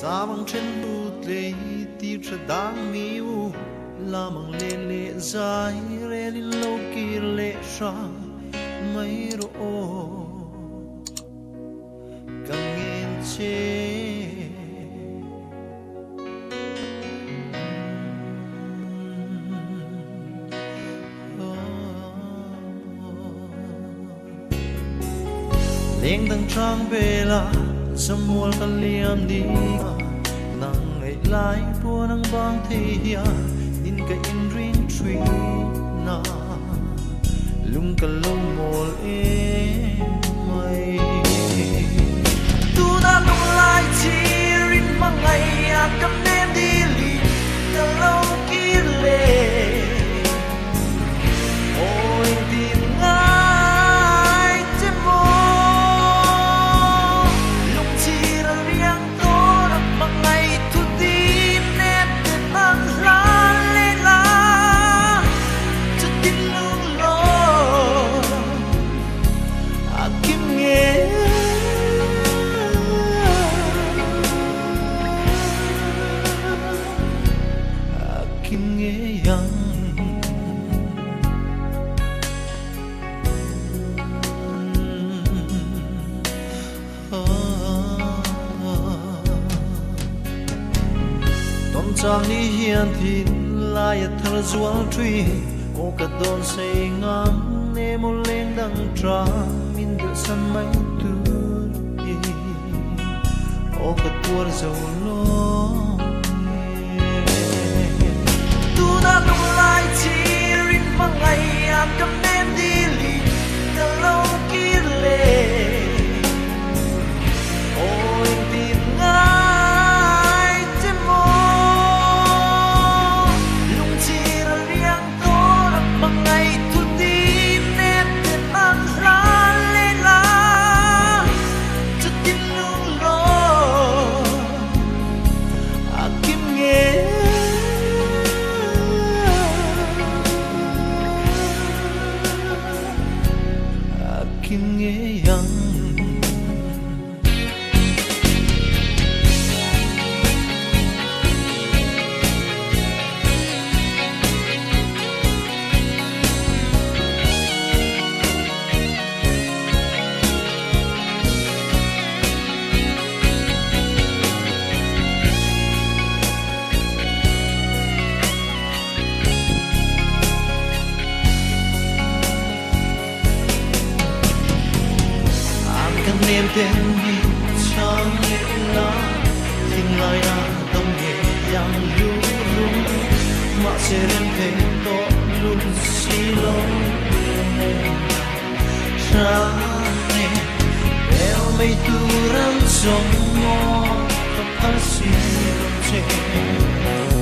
sa mang chen bu le ti tra dang mi u la mang le le zai re lin lo ki le sha mai ro o kang in che leng dang trang bela samual kaliam di nang ai lai po nang bang thia in ka in ring tree na lung ka lung mol e mai tu na lung lai chi rin mangai ya kam nem di li ka lo ki le oi din ngai che mo lung chi ra riang to na mangai tu di net te mang la le la chu tin lung lo a kim nge kim nge yang tom chang ni hian thin lai thar zual thui o ka don sei ngam ne mo leng dang tra min de san mai tu i o ka tuar zo lo tu na lung lai chi rin mangai am kam nem di li ka lo ki le oi tin ngai che mo lung chi ra riang to na mangai tu di net te mang la le la chu tin lung lo a kim nge kim nge yang niềm tin đi trong lệ lá tình lại à tâm nhẹ yang lu lu mà sẽ đến thế to luôn xí lối ra nè đeo mây tu răng sông mò tập thắt xí lối